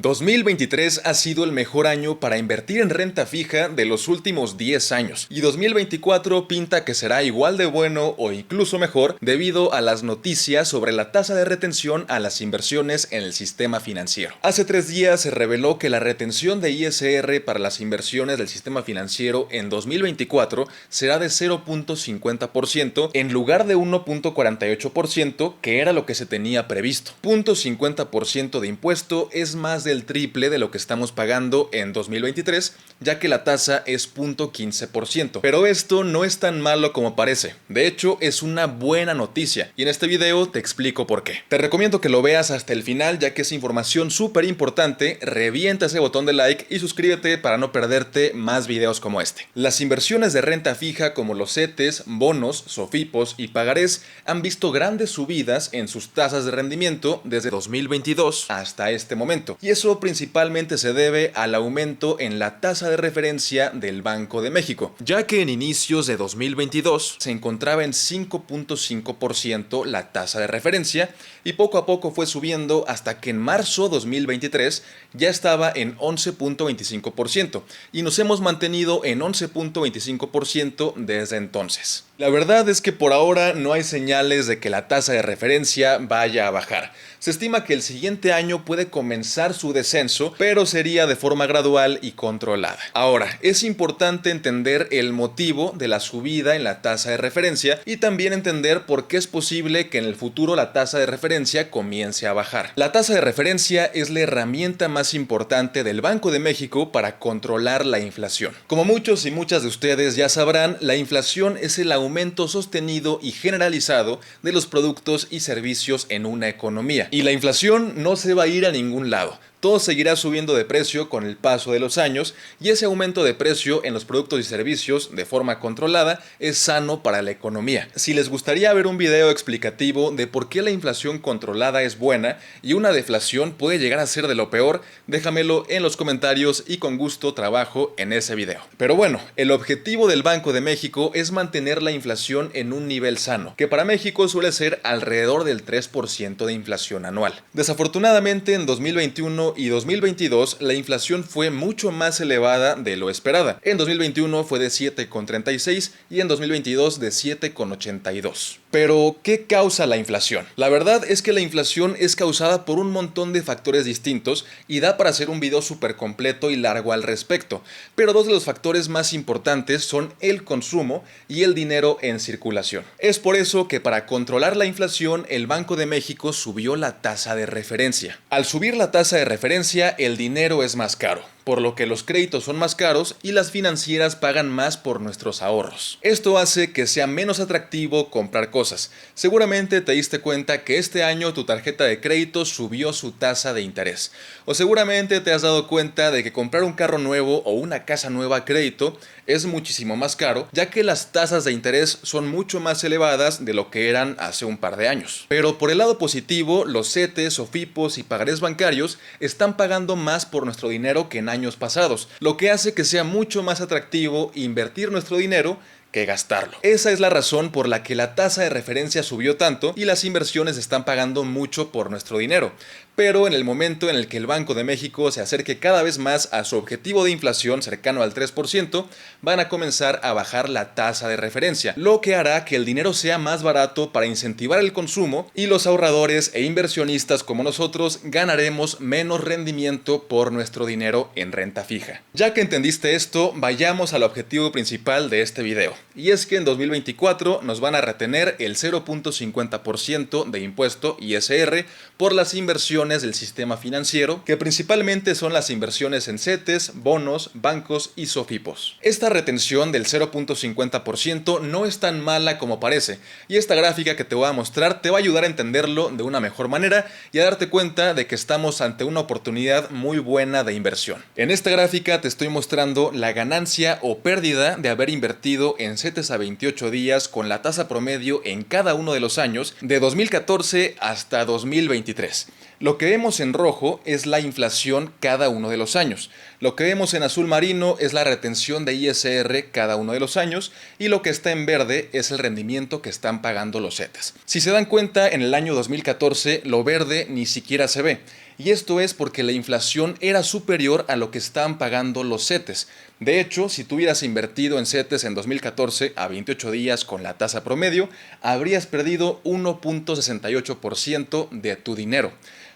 2023 ha sido el mejor año para invertir en renta fija de los últimos 10 años y 2024 pinta que será igual de bueno o incluso mejor debido a las noticias sobre la tasa de retención a las inversiones en el sistema financiero. Hace 3 días se reveló que la retención de ISR para las inversiones del sistema financiero en 2024 será de 0.50% en lugar de 1.48% que era lo que se tenía previsto. 0.50% de impuesto es más del triple de lo que estamos pagando en 2023, ya que la tasa es 0.15%. Pero esto no es tan malo como parece. De hecho, es una buena noticia y en este video te explico por qué. Te recomiendo que lo veas hasta el final, ya que es información súper importante. Revienta ese botón de like y suscríbete para no perderte más videos como este. Las inversiones de renta fija como los CETES, bonos, SOFIPOS y pagarés han visto grandes subidas en sus tasas de rendimiento desde 2022 hasta este momento. Y eso principalmente se debe al aumento en la tasa de referencia del Banco de México, ya que en inicios de 2022 se encontraba en 5.5% la tasa de referencia y poco a poco fue subiendo hasta que en marzo 2023 ya estaba en 11.25% y nos hemos mantenido en 11.25% desde entonces. La verdad es que por ahora no hay señales de que la tasa de referencia vaya a bajar. Se estima que el siguiente año puede comenzar su descenso, pero sería de forma gradual y controlada. Ahora, es importante entender el motivo de la subida en la tasa de referencia y también entender por qué es posible que en el futuro la tasa de referencia comience a bajar. La tasa de referencia es la herramienta más importante del Banco de México para controlar la inflación. Como muchos y muchas de ustedes ya sabrán, la inflación es el aumento sostenido y generalizado de los productos y servicios en una economía. Y la inflación no se va a ir a ningún lado. Todo seguirá subiendo de precio con el paso de los años y ese aumento de precio en los productos y servicios de forma controlada es sano para la economía. Si les gustaría ver un video explicativo de por qué la inflación controlada es buena y una deflación puede llegar a ser de lo peor, déjamelo en los comentarios y con gusto trabajo en ese video. Pero bueno, el objetivo del Banco de México es mantener la inflación en un nivel sano, que para México suele ser alrededor del 3% de inflación anual. Desafortunadamente en 2021 y 2022 la inflación fue mucho más elevada de lo esperada. En 2021 fue de 7,36 y en 2022 de 7,82. Pero, ¿qué causa la inflación? La verdad es que la inflación es causada por un montón de factores distintos y da para hacer un video súper completo y largo al respecto. Pero dos de los factores más importantes son el consumo y el dinero en circulación. Es por eso que para controlar la inflación el Banco de México subió la tasa de referencia. Al subir la tasa de referencia, el dinero es más caro, por lo que los créditos son más caros y las financieras pagan más por nuestros ahorros. Esto hace que sea menos atractivo comprar cosas. Seguramente te diste cuenta que este año tu tarjeta de crédito subió su tasa de interés. O seguramente te has dado cuenta de que comprar un carro nuevo o una casa nueva a crédito es muchísimo más caro, ya que las tasas de interés son mucho más elevadas de lo que eran hace un par de años. Pero por el lado positivo, los CETES, SOFIPOS y pagarés bancarios están pagando más por nuestro dinero que en años pasados, lo que hace que sea mucho más atractivo invertir nuestro dinero que gastarlo. Esa es la razón por la que la tasa de referencia subió tanto y las inversiones están pagando mucho por nuestro dinero. Pero en el momento en el que el Banco de México se acerque cada vez más a su objetivo de inflación cercano al 3%, van a comenzar a bajar la tasa de referencia, lo que hará que el dinero sea más barato para incentivar el consumo y los ahorradores e inversionistas como nosotros ganaremos menos rendimiento por nuestro dinero en renta fija. Ya que entendiste esto, vayamos al objetivo principal de este video. Y es que en 2024 nos van a retener el 0.50% de impuesto ISR por las inversiones del sistema financiero, que principalmente son las inversiones en CETES, bonos, bancos y SOFIPOS. Esta retención del 0.50% no es tan mala como parece, y esta gráfica que te voy a mostrar te va a ayudar a entenderlo de una mejor manera y a darte cuenta de que estamos ante una oportunidad muy buena de inversión. En esta gráfica te estoy mostrando la ganancia o pérdida de haber invertido en CETES a 28 días con la tasa promedio en cada uno de los años de 2014 hasta 2023. Lo que vemos en rojo es la inflación cada uno de los años. Lo que vemos en azul marino es la retención de ISR cada uno de los años y lo que está en verde es el rendimiento que están pagando los CETES. Si se dan cuenta, en el año 2014 lo verde ni siquiera se ve. y esto es porque la inflación era superior a lo que estaban pagando los CETES. De hecho, si tú hubieras invertido en CETES en 2014 a 28 días con la tasa promedio, habrías perdido 1.68% de tu dinero.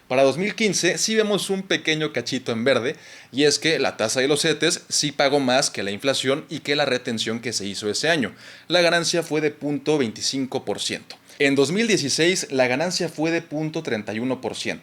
Para 2015 sí vemos un pequeño cachito en verde, y es que la tasa de los CETES sí pagó más que la inflación y que la retención que se hizo ese año. La ganancia fue de 0.25%. En 2016 la ganancia fue de 0.31%.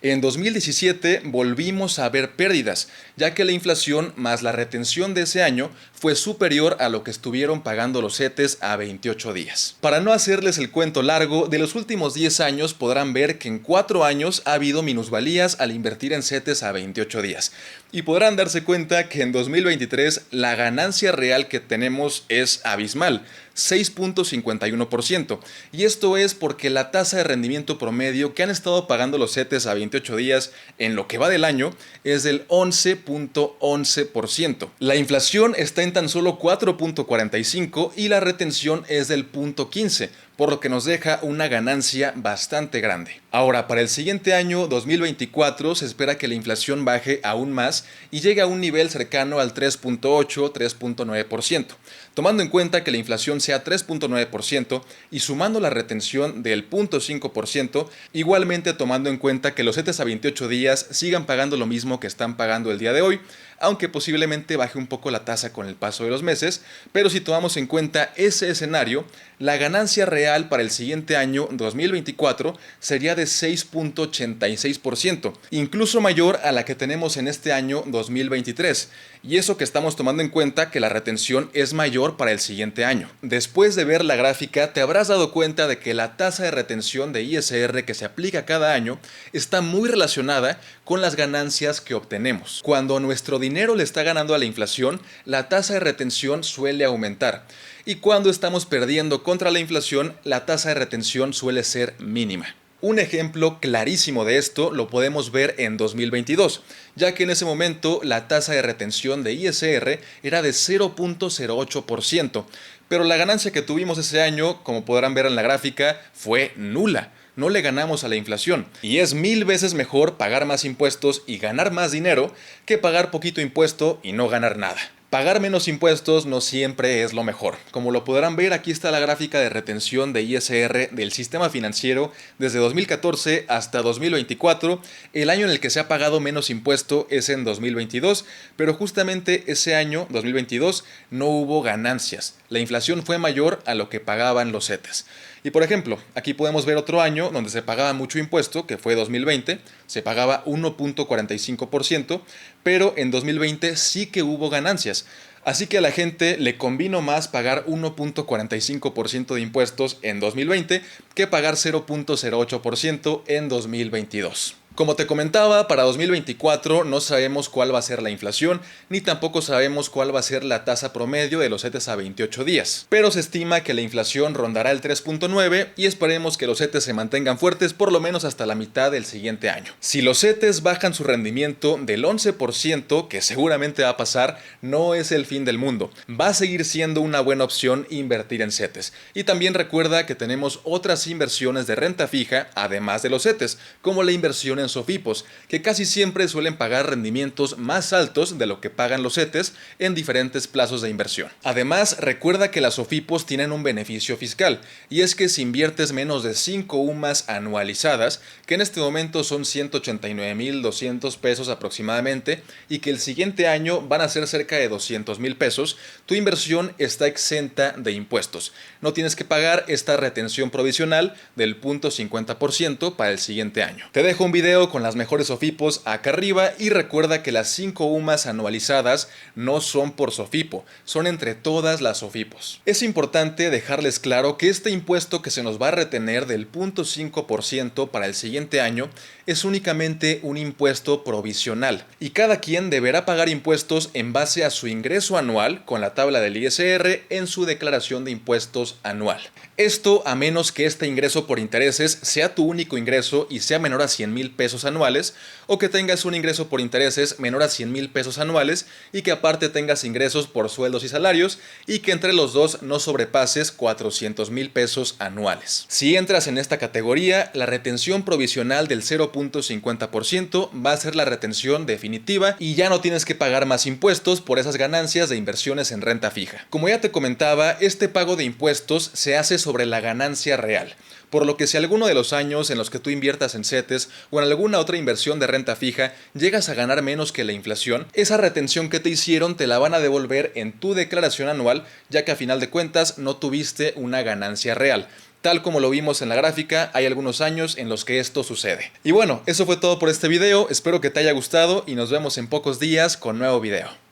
En 2017 volvimos a ver pérdidas, ya que la inflación más la retención de ese año fue superior a lo que estuvieron pagando los CETES a 28 días. Para no hacerles el cuento largo, de los últimos 10 años podrán ver que en 4 años ha habido minusvalías al invertir en CETES a 28 días. Y podrán darse cuenta que en 2023 la ganancia real que tenemos es abismal, 6.51%. Y esto es porque la tasa de rendimiento promedio que han estado pagando los CETES a 28 días en lo que va del año es del 11.11%. La inflación está en tan solo 4.45 y la retención es del 0.15%, por lo que nos deja una ganancia bastante grande. Ahora, para el siguiente año 2024 se espera que la inflación baje aún más y llegue a un nivel cercano al 3.8-3.9%. Tomando en cuenta que la inflación sea 3.9% y sumando la retención del 0.5%, igualmente tomando en cuenta que los CETES a 28 días sigan pagando lo mismo que están pagando el día de hoy, aunque posiblemente baje un poco la tasa con el paso de los meses, pero si tomamos en cuenta ese escenario, la ganancia real para el siguiente año 2024 sería de 6.86%, incluso mayor a la que tenemos en este año 2023, y eso que estamos tomando en cuenta que la retención es mayor para el siguiente año. Después de ver la gráfica, te habrás dado cuenta de que la tasa de retención de ISR que se aplica cada año está muy relacionada con las ganancias que obtenemos. Cuando nuestro dinero le está ganando a la inflación, la tasa de retención suele aumentar. Y cuando estamos perdiendo contra la inflación, la tasa de retención suele ser mínima. Un ejemplo clarísimo de esto lo podemos ver en 2022, ya que en ese momento la tasa de retención de ISR era de 0.08%, pero la ganancia que tuvimos ese año, como podrán ver en la gráfica, fue nula. No le ganamos a la inflación, y es 1000 veces mejor pagar más impuestos y ganar más dinero que pagar poquito impuesto y no ganar nada. Pagar menos impuestos no siempre es lo mejor. Como lo podrán ver, aquí está la gráfica de retención de ISR del sistema financiero desde 2014 hasta 2024. El año en el que se ha pagado menos impuesto es en 2022, pero justamente ese año, 2022, no hubo ganancias. La inflación fue mayor a lo que pagaban los CETES. Y por ejemplo, aquí podemos ver otro año donde se pagaba mucho impuesto, que fue 2020, se pagaba 1.45%, pero en 2020 sí que hubo ganancias. Así que a la gente le convino más pagar 1.45% de impuestos en 2020 que pagar 0.08% en 2022. Como te comentaba, para 2024 no sabemos cuál va a ser la inflación, ni tampoco sabemos cuál va a ser la tasa promedio de los CETES a 28 días. Pero se estima que la inflación rondará el 3.9 y esperemos que los CETES se mantengan fuertes por lo menos hasta la mitad del siguiente año. Si los CETES bajan su rendimiento del 11%, que seguramente va a pasar, no es el fin del mundo. Va a seguir siendo una buena opción invertir en CETES. Y también recuerda que tenemos otras inversiones de renta fija, además de los CETES, como la inversión en SOFIPOS, que casi siempre suelen pagar rendimientos más altos de lo que pagan los CETES en diferentes plazos de inversión. Además, recuerda que las SOFIPOS tienen un beneficio fiscal, y es que si inviertes menos de 5 UMAS anualizadas, que en este momento son 189,200 pesos aproximadamente, y que el siguiente año van a ser cerca de 200,000 pesos, tu inversión está exenta de impuestos. No tienes que pagar esta retención provisional del 0.50% para el siguiente año. Te dejo un video con las mejores SOFIPOS acá arriba y recuerda que las 5 UMAS anualizadas no son por SOFIPO, son entre todas las SOFIPOS. Es importante dejarles claro que este impuesto que se nos va a retener del 0.5% para el siguiente año es únicamente un impuesto provisional y cada quien deberá pagar impuestos en base a su ingreso anual con la tabla del ISR en su declaración de impuestos anual. Esto a menos que este ingreso por intereses sea tu único ingreso y sea menor a 100,000 pesos anuales, o que tengas un ingreso por intereses menor a 100,000 pesos anuales y que aparte tengas ingresos por sueldos y salarios y que entre los dos no sobrepases 400,000 pesos anuales. Si entras en esta categoría, la retención provisional del 0.5% 0.50% va a ser la retención definitiva y ya no tienes que pagar más impuestos por esas ganancias de inversiones en renta fija. Como ya te comentaba, este pago de impuestos se hace sobre la ganancia real, por lo que si alguno de los años en los que tú inviertas en CETES o en alguna otra inversión de renta fija llegas a ganar menos que la inflación, esa retención que te hicieron te la van a devolver en tu declaración anual, ya que a final de cuentas no tuviste una ganancia real. Tal como lo vimos en la gráfica, hay algunos años en los que esto sucede. Y bueno, eso fue todo por este video, espero que te haya gustado y nos vemos en pocos días con nuevo video.